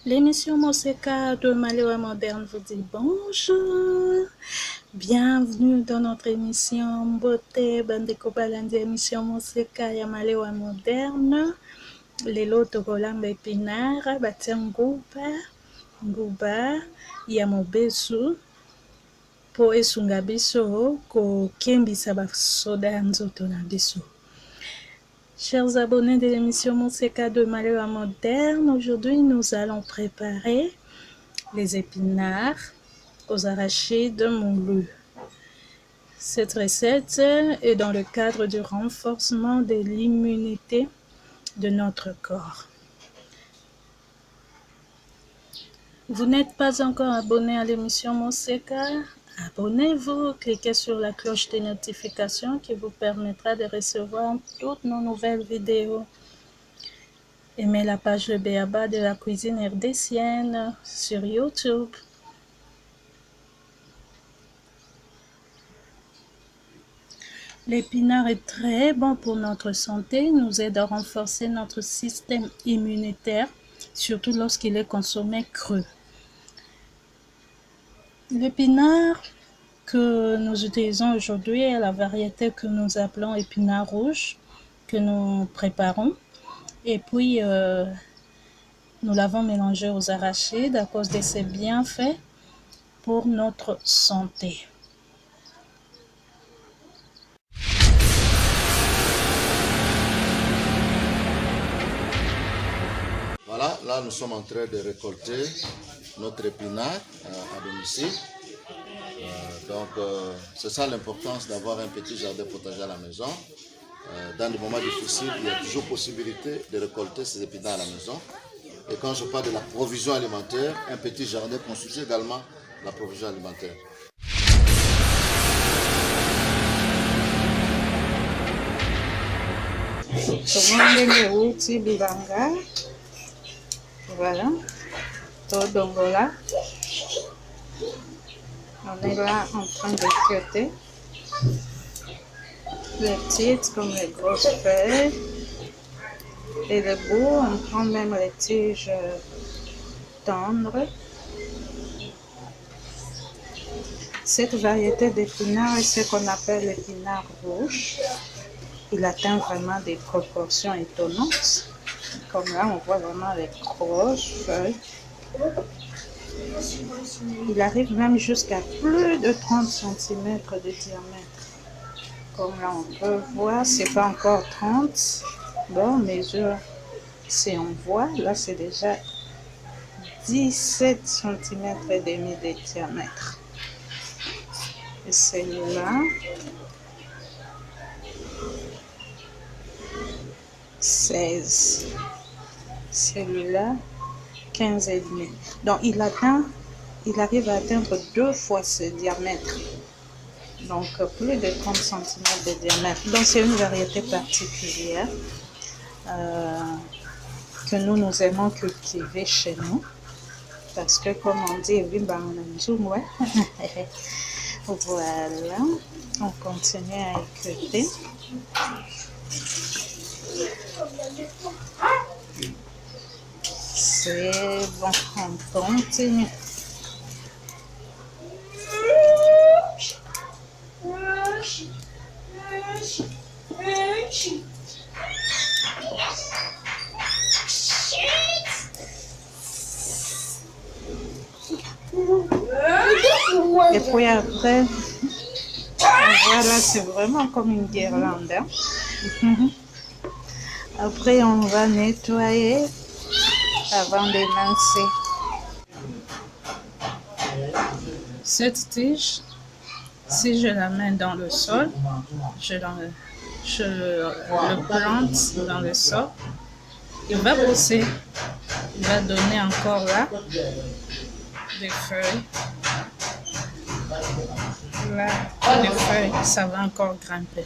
L'émission Moseka de Malewa Moderne vous dit bonjour. Bienvenue dans notre émission Beauté Bandeko Balandi émission Moseka ya Malewa Moderne. Lelo tokolamba épinard batia nguba ya mobesu po esunga biso kokembisa basoda ya nzoto na biso. Chers abonnés de l'émission Moseka de Malewa Moderne, aujourd'hui nous allons préparer les épinards aux arachides moulus. Cette recette est dans le cadre du renforcement de l'immunité de notre corps. Vous n'êtes pas encore abonné à l'émission Moseka? Abonnez-vous, cliquez sur la cloche de notification qui vous permettra de recevoir toutes nos nouvelles vidéos. Aimez la page Le Béaba de la cuisine rdécienne sur YouTube. L'épinard est très bon pour notre santé, nous aide à renforcer notre système immunitaire, surtout lorsqu'il est consommé cru. L'épinard que nous utilisons aujourd'hui est la variété que nous appelons épinard rouge, que nous préparons. Et puis, nous l'avons mélangé aux arachides à cause de ses bienfaits pour notre santé. Voilà, là nous sommes en train de récolter notre épinard à domicile. C'est ça l'importance d'avoir un petit jardin potager à la maison. Dans des moments difficiles, il y a toujours possibilité de récolter ces épinards à la maison. Et quand je parle de la provision alimentaire, un petit jardin constitue également la provision alimentaire. Voilà, Todongola. On est là en train de feuilleter les petites comme les grosses feuilles. Et le bout, on prend même les tiges tendres. Cette variété d'épinard est ce qu'on appelle l'épinard rouge. Il atteint vraiment des proportions étonnantes. Comme là, on voit vraiment les grosses feuilles. Il arrive même jusqu'à plus de 30 cm de diamètre. Comme là, on peut voir, c'est pas encore 30. Bon, mesure, si on voit, là, c'est déjà 17 cm et demi de diamètre. Et celui-là, 16. Celui-là, 15,5. Donc, il arrive à atteindre 2 fois ce diamètre. Donc, plus de 30 cm de diamètre. Donc, c'est une variété particulière que nous aimons cultiver chez nous. Parce que, comme on dit, voilà, on continue à écouter. C'est bon, on continue. Et puis après, voilà, c'est vraiment comme une guirlande. Hein? Après, on va nettoyer avant de lancer. Cette tige, si je la mets dans le sol, je le plante dans le sol, il va pousser, il va donner encore là des feuilles. Là, des feuilles, ça va encore grimper.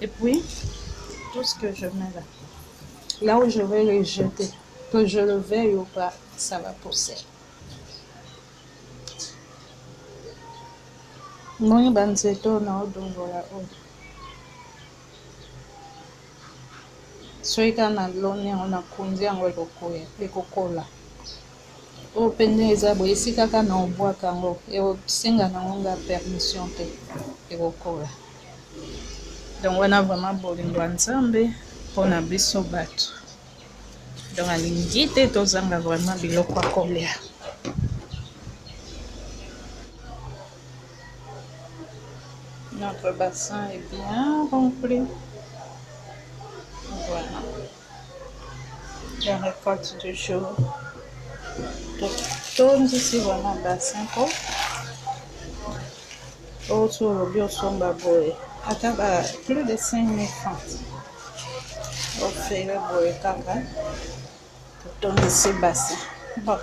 Et puis, tout ce que je mets là où je vais le jeter, que je le veuille ou pas, ça va pousser. Moi, soki kaka na loni yango na kundi yango ekokola. Oyo pene eza boye esi kaka na obwaka yango ekosenga nango nga permission te ekokola. Donc wana vraiment bolingo ya Nzambe mpona biso bato. Donc alingi te tozanga vraiment biloko ya kolia. Notre bassin est bien rempli. Voilà. La récolte du jour. Donc ici vraiment bassin quoi. Autour le biosomba boy. Attends, plus de 5000 francs. On fait le boy kaka. Donc ici bassin. Bon.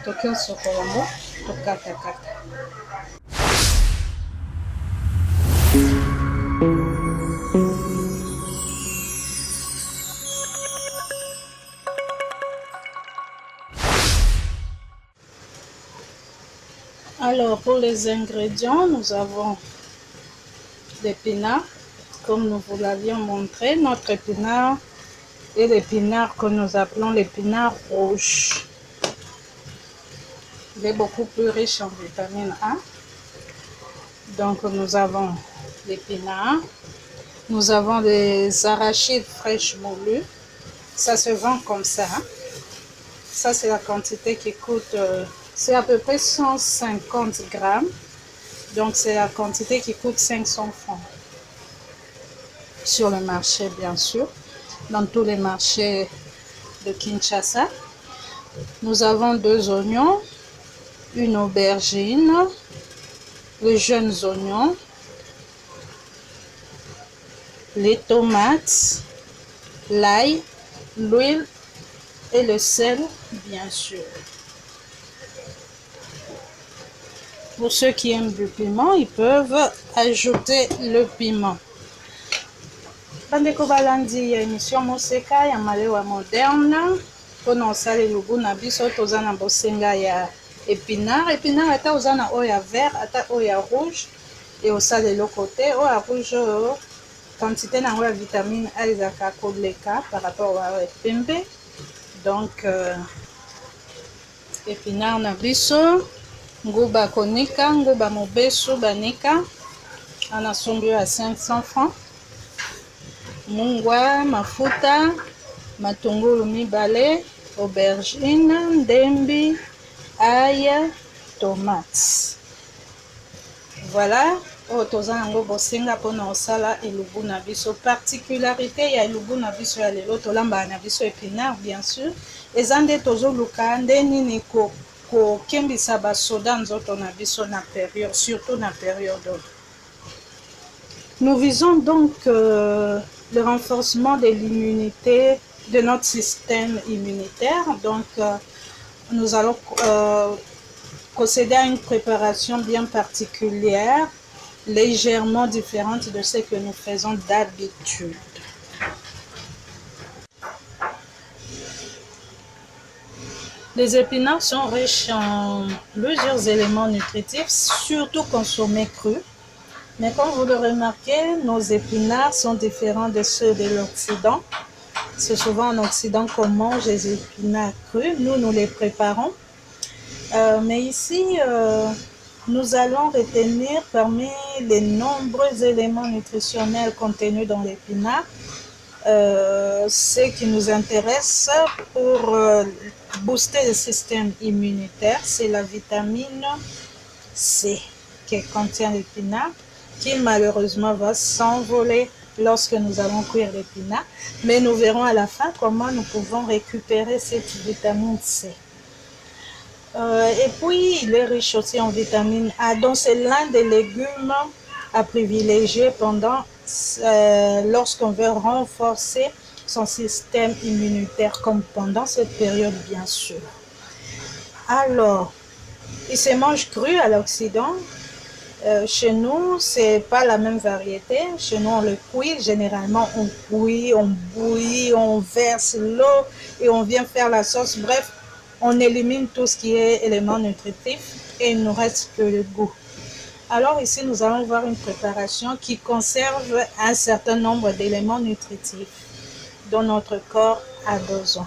Donc on se colombo. Donc kaka. Alors pour les ingrédients, nous avons l'épinard, comme nous vous l'avions montré. Notre épinard est l'épinard que nous appelons l'épinard rouge. Il est beaucoup plus riche en vitamine A. Donc nous avons l'épinard. Nous avons des arachides fraîches moulues. Ça se vend comme ça. Ça c'est la quantité qui coûte... c'est à peu près 150 grammes. Donc c'est la quantité qui coûte 500 francs. Sur le marché bien sûr. Dans tous les marchés de Kinshasa. Nous avons 2 oignons. Une aubergine. Les jeunes oignons. Les tomates. L'ail. L'huile. Et le sel bien sûr. Pour ceux qui aiment du piment, ils peuvent ajouter le piment. Bandeko balandi ya émission Moseka ya malewa moderne. Pona osali lubu na biso toza na bosenga ya épinard. Épinard ata oza na oyo ya vert, ata oyo ya rouge. Et osali le côté oyo ya rouge quantité nango ya vitamine A ezaka koleka par rapport à pembe. Donc épinard na biso. Nguba konika, nguba mobesu banika. Anasombi à 500 francs. Mungwa, mafuta, matungulu mibale, aubergine, ndembi, ail, tomates. Voilà. Toza nango bosenga pona osala elubu na biso. Particularité ya elubu na biso ya lelo tolamba na biso épinard bien sûr. Ezande tozo luka nde nini ko kembisa basoda nzoto na biso na période, surtout na période. Nous visons donc le renforcement de l'immunité de notre système immunitaire. Donc nous allons procéder à une préparation bien particulière, légèrement différente de ce que nous faisons d'habitude. Les épinards sont riches en plusieurs éléments nutritifs, surtout consommés crus. Mais comme vous le remarquez, nos épinards sont différents de ceux de l'Occident. C'est souvent en Occident qu'on mange les épinards crus. Nous les préparons. Mais ici, nous allons retenir parmi les nombreux éléments nutritionnels contenus dans l'épinard, ce qui nous intéresse pour booster le système immunitaire, c'est la vitamine C que contient l'épinard, qui malheureusement va s'envoler lorsque nous allons cuire l'épinard. Mais nous verrons à la fin comment nous pouvons récupérer cette vitamine C. Et puis, il est riche aussi en vitamine A. Donc, c'est l'un des légumes à privilégier lorsqu'on veut renforcer son système immunitaire, comme pendant cette période, bien sûr. Alors, il se mange cru à l'Occident. Chez nous, c'est pas la même variété. Chez nous, on le cuit. Généralement, on cuit, on bouillit, on verse l'eau et on vient faire la sauce. Bref, on élimine tout ce qui est élément nutritif et il ne nous reste que le goût. Alors ici, nous allons voir une préparation qui conserve un certain nombre d'éléments nutritifs. dont notre corps a besoin.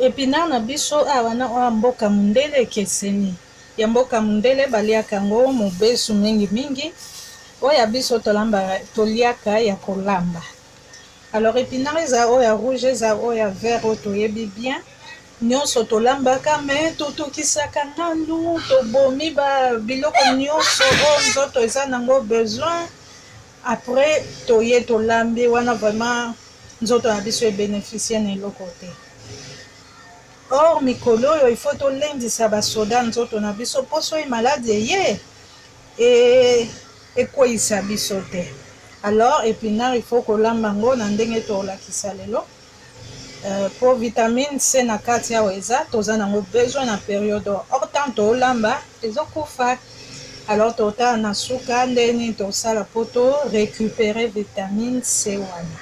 Épinard na biso awa na oyo mboka mundele ekeseni. Ya mboka mundele baliaka yango mobesu mingi oyo biso toliaka ya kolamba. Alors épinard eza oyo ya rouge eza oyo ya vert oyo toyebi bien. Nyonso tolambaka me totokisaka nanu tobomi biloko nyonso oyo nzoto eza nango besoin. Après toye tolambi wana vraiment nzoto na biso ebénéficie na eloko te. Or mikolo oyo il faut tolendisa basoda nzoto na biso po soki maladi eye ekweyisa biso te. Alors épinard il faut kolamba yango na ndenge tolakisa lelo. Pour vitamine C na kati awa eza toza nango besoin na période or tant tolamba ezokufa. Alors totala na suka ndeni tosala po to récupérer vitamine C wana.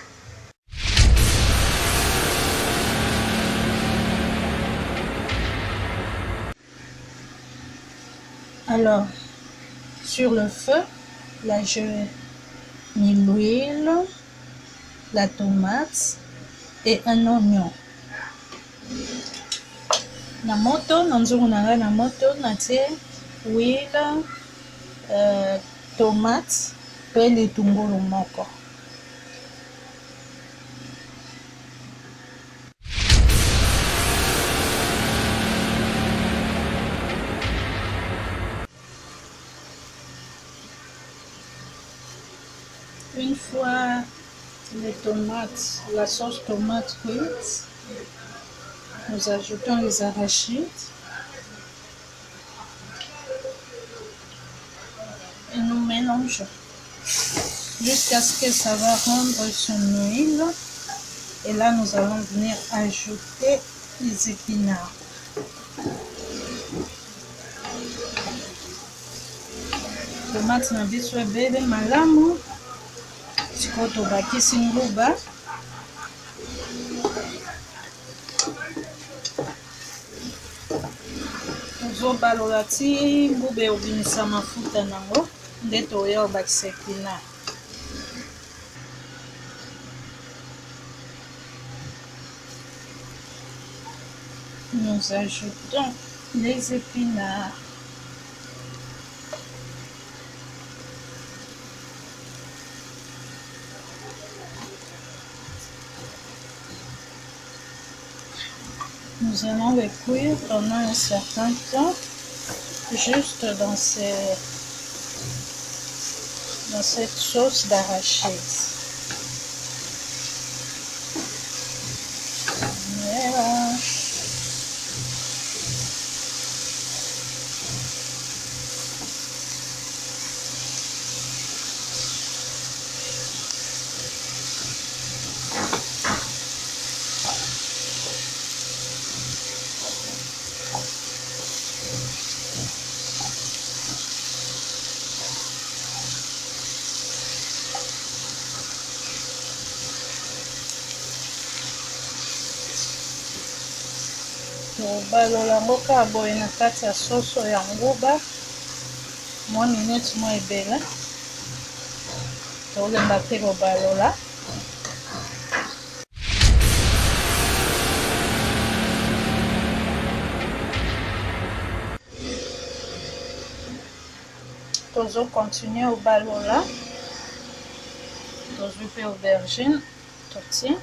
Alors, sur le feu, là je mets l'huile, la tomate et un oignon. Na moto, nanzungu nanga na moto, natie huile, tomate, pe litungulu moko. Une fois les tomates, la sauce tomate cuite, nous ajoutons les arachides et nous mélangeons jusqu'à ce que ça va rendre son huile. Et là, nous allons venir ajouter les épinards. Tomate na biso ebele malamu. Sikoyo tobakisi nguba. Tozobalola ti nguba ebimisa mafuta nango nde toya obakisa épinard. Nous ajoutons les épinards. Nous allons les cuire pendant un certain temps, juste dans cette sauce d'arachide. Voilà. Tobalola yango kaka boye na kati ya soso ya nguba mwa minute mwa ebele. Tolemba te kobalola. Tozo continuer obalola. Tozwi pe aubergine totie.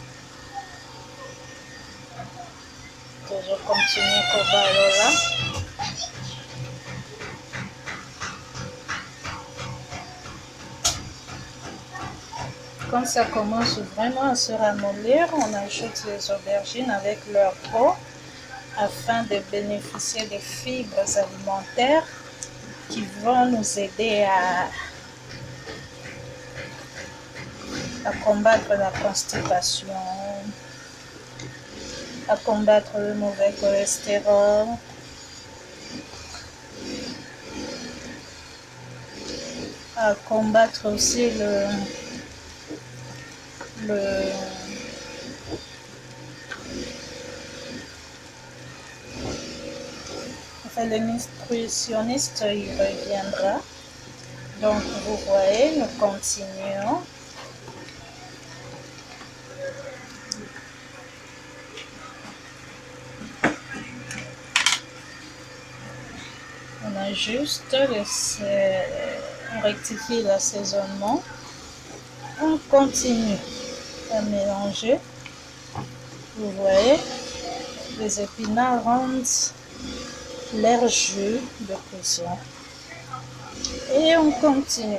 Je continue kobalola. Quand ça commence vraiment à se ramollir, on ajoute les aubergines avec leur eau afin de bénéficier des fibres alimentaires qui vont nous aider à combattre la constipation, à combattre le mauvais cholestérol, à combattre aussi enfin, le nutritionniste il reviendra. Donc vous voyez, nous continuons On ajuste, on rectifie l'assaisonnement. On continue à mélanger. Vous voyez, les épinards rendent leur jus de cuisson. Et on continue.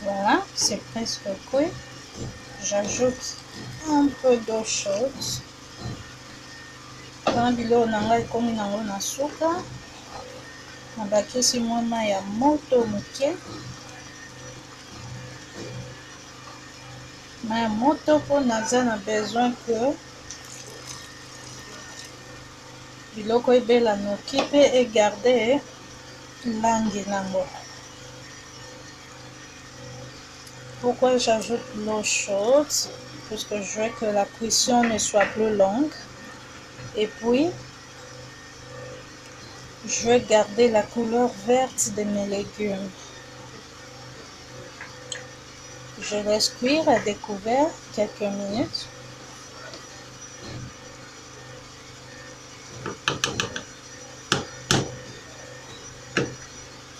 Voilà, c'est presque cuit. J'ajoute un peu d'eau chaude. Quand bilo nanga komi nango na suka, nabakisi mwa mai ya moto moke. Mai ya moto po naza na besoin que biloko ebela noki pe egarde langi nango. Pourquoi j'ajoute l'eau chaude? Parce que je veux que la cuisson ne soit plus longue. Et puis, je veux garder la couleur verte de mes légumes. Je laisse cuire à découvert quelques minutes.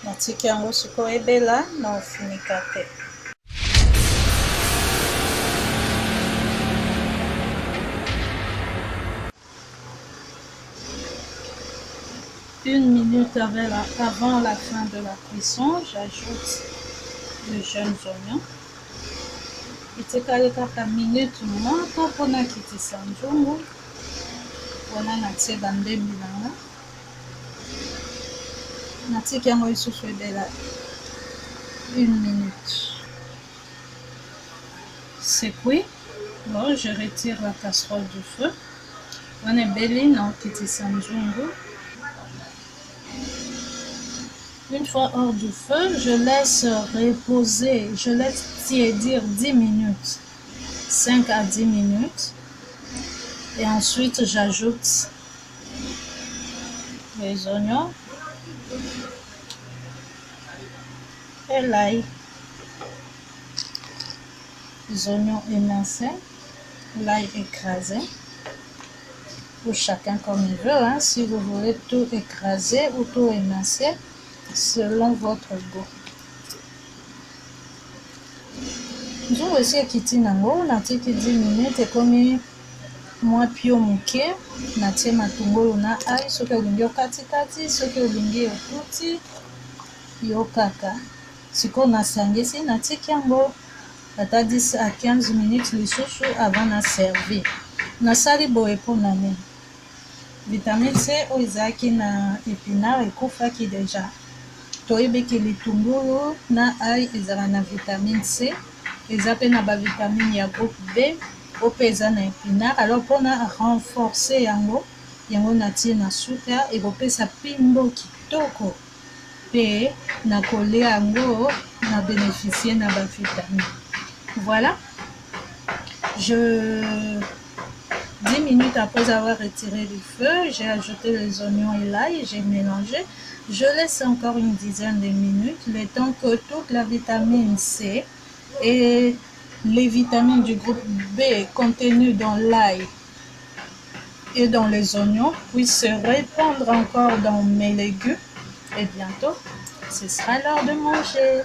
Natiki yango siko ebela na ofunika te. Une minute avant la fin de la cuisson, j'ajoute les jeunes oignons. Itekali kaka minute moko mpona kitisa nzungu. Wana natie bandembi nanga. Natiki yango lisusu ebela une minute. C'est cuit. Bon, je retire la casserole du feu. Wana ebeli na kitisa nzungu. Une fois hors du feu, je laisse reposer, je laisse tiédir 10 minutes, 5 à 10 minutes. Et ensuite, j'ajoute les oignons et l'ail. Les oignons émincés, l'ail écrasé. Pour chacun comme il veut, hein. Si vous voulez tout écraser ou tout émincer, selon votre goût. Nzungu esi ekiti nango natiki 10 minutes ekomi mwa pio moke, natie matungulu na ai soki olingi okatikati, soki olingi okuti yo kaka. Sikoyo nasangisi natiki yango ata 10 à 15 minutes lisusu avant na servir. Nasali boye mpona nini? Vitamine C oyo ezalaki na épinard ekufaki deja. Toyebeki litungulu na ai ezala na vitamine C, eza pe na ba vitamine ya groupe B, ope eza na épinard. Alors mpona renforcer yango natie na suka ekopesa pimbo kitoko pe na kolia yango na bénéficier na ba vitamine. Voilà. 10 minutes après avoir retiré du feu, j'ai ajouté les oignons et l'ail, j'ai mélangé. Je laisse encore une dizaine de minutes, le temps que toute la vitamine C et les vitamines du groupe B contenues dans l'ail et dans les oignons puissent se répandre encore dans mes légumes. Et bientôt, ce sera l'heure de manger.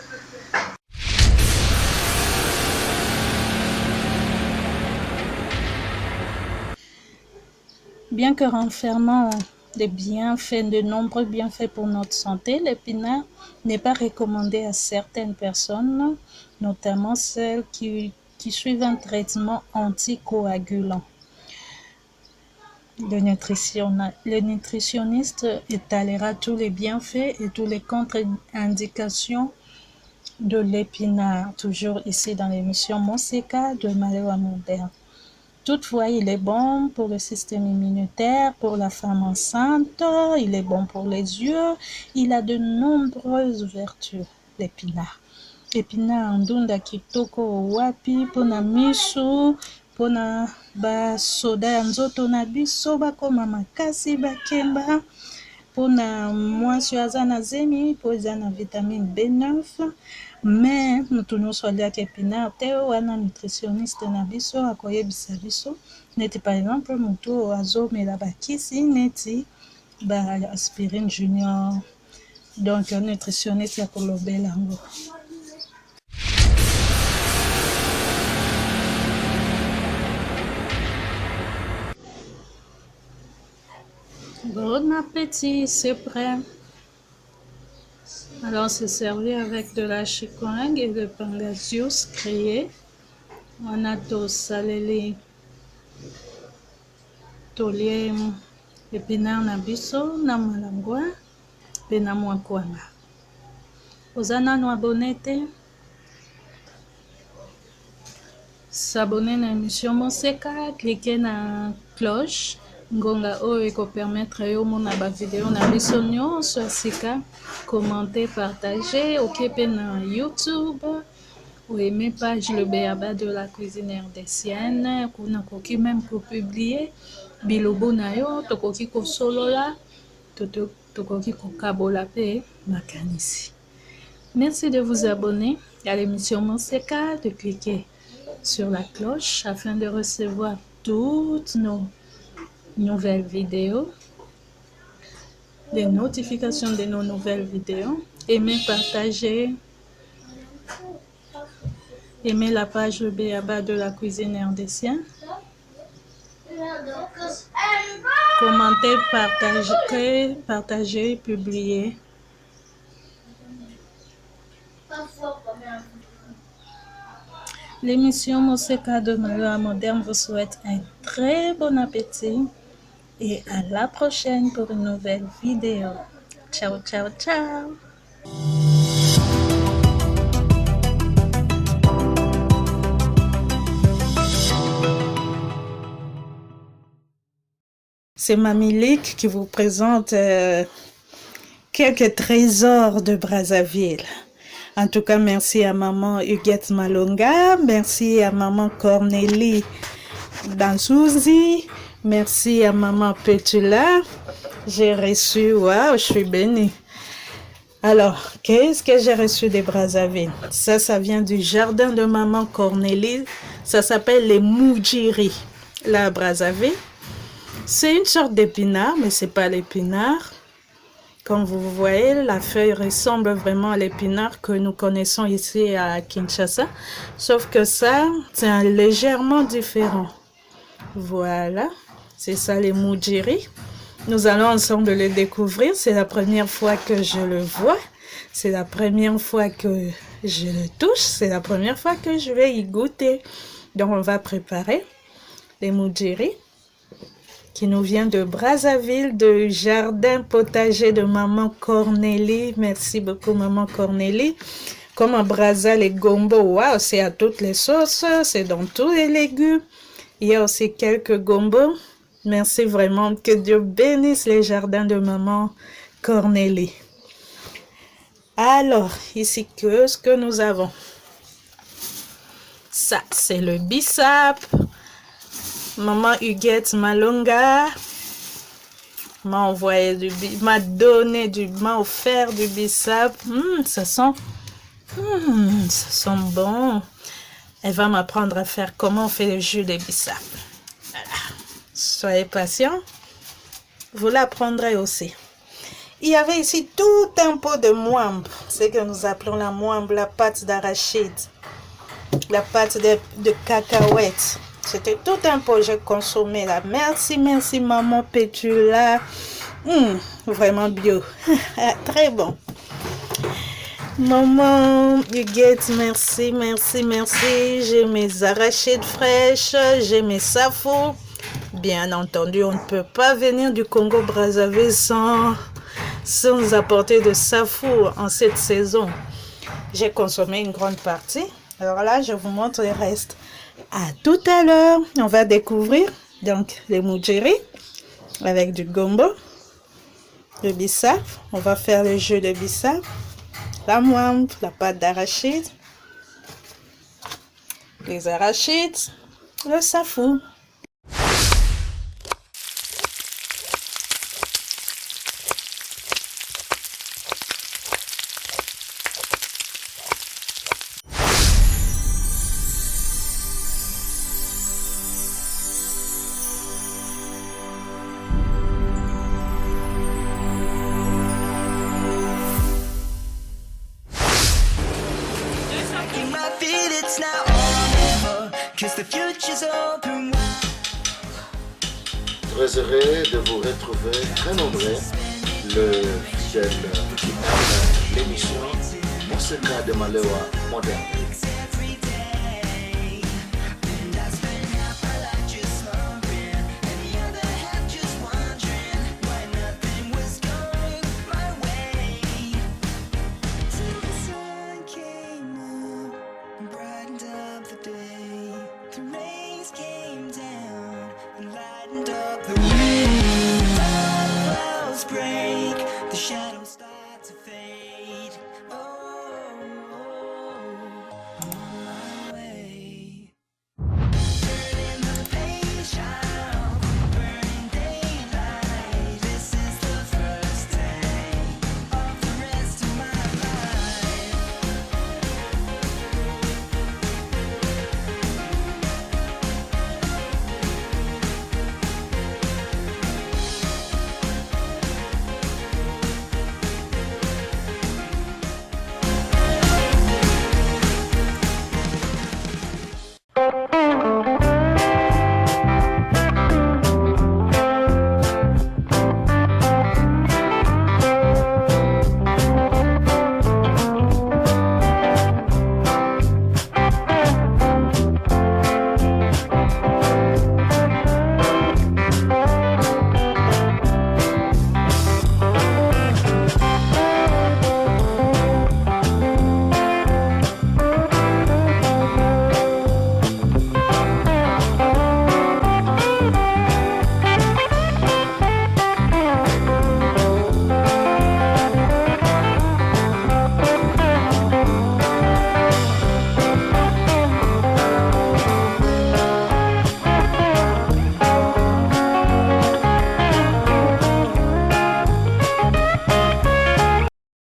Bien que renfermant de nombreux bienfaits pour notre santé, l'épinard n'est pas recommandé à certaines personnes, notamment celles qui suivent un traitement anticoagulant. Le nutritionniste étalera tous les bienfaits et toutes les contre-indications de l'épinard, toujours ici dans l'émission Monseka de Malewa Moderne. Toutefois, il est bon pour le système immunitaire, pour la femme enceinte, il est bon pour les yeux, il a de nombreuses vertus, l'épinard. Épinard ndunda kitoko wapi, pona misu, pona ba soda ya nzoto na biso bakoma makasi bakemba, Pona mwasi aza na zemi po eza na vitamine B9 mais mutu nyonso aliaka épinard te wana nutritionniste na biso akoyebisa biso neti par exemple mutu azomela bakisi neti ba aspirine junior donc nutritionniste akolobela yango. Bon appétit, c'est prêt. Alors, c'est servi avec de la chikwang et de pangasius grillé. On a tout salé, tolie, épinard na biso, na malangwa, pe na mwakwanga. Ozana no abonné te. S'abonner na émission Monseka, cliquez na cloche. Ngonga oyo ekopermettre yo mona ba vidéo na biso nyonso sika, commenter, partager, okepe na YouTube, ou aimer page Le Béaba de la cuisine rdécienne, kuna koki même pour publier bilobo na yo, tokoki kosolola, tokoki kokabola pe makanisi. Merci de vous abonner à l'émission Monseka, de cliquer sur la cloche afin de recevoir toutes nos nouvelles vidéos, les notifications de nos nouvelles vidéos. Aimez, partagez, aimez la page Le Béaba de la cuisine rdécienne. Commentez, partagez, publiez. L'émission Monseka de Maloa Moderne vous souhaite un très bon appétit et à la prochaine pour une nouvelle vidéo. Ciao, ciao, ciao! C'est Mamilik qui vous présente quelques trésors de Brazzaville. En tout cas, merci à maman Huguette Malonga, merci à maman Cornélie Dansouzi, merci à maman Petula. J'ai reçu, waouh, je suis bénie. Alors, qu'est-ce que j'ai reçu des Brazzaville? Ça vient du jardin de maman Cornélie. Ça s'appelle les Moudjiri, la Brazzaville. C'est une sorte d'épinard, mais c'est pas l'épinard. Comme vous voyez, la feuille ressemble vraiment à l'épinard que nous connaissons ici à Kinshasa. Sauf que ça, c'est légèrement différent. Voilà, c'est ça les Moudjiri. Nous allons ensemble le découvrir. C'est la première fois que je le vois. C'est la première fois que je le touche. C'est la première fois que je vais y goûter. Donc on va préparer les Moudjiri, qui nous vient de Brazzaville, de jardin potager de maman Cornélie. Merci beaucoup maman Cornélie. Comme à Brazza, les gombo, waouh, c'est à toutes les sauces, c'est dans tous les légumes. Il y a aussi quelques gombo. Merci vraiment, que Dieu bénisse les jardins de maman Cornélie. Alors, ici, qu'est-ce que nous avons? Ça, c'est le bissap. Maman Huguette Malonga m'a offert du bissap. Ça sent bon. Elle va m'apprendre à faire comment on fait le jus de bissap. Voilà. Soyez patients. Vous l'apprendrez aussi. Il y avait ici tout un pot de moimbe. C'est que nous appelons la moimbe, la pâte d'arachide, la pâte de cacahuètes. C'était tout un pot que j'ai consommé là. Merci, merci maman Petula. Vraiment bio. Très bon. Maman Huguette, merci, merci, merci. J'ai mes arachides fraîches, j'ai mes safou. Bien entendu, on ne peut pas venir du Congo-Brazzaville sans apporter de safou en cette saison. J'ai consommé une grande partie. Alors là, je vous montre le reste. À tout à l'heure, on va découvrir donc les Moudjiri avec du gombo, le bissap. On va faire le jus de bissap, la moimbe, la pâte d'arachide, les arachides, le safou. 'cause the future's open wide. Très heureux de vous retrouver très nombreux, le fidèle qui aime l'émission Monseka de Malewa moderne. Break, the shadows start to fade. Oh.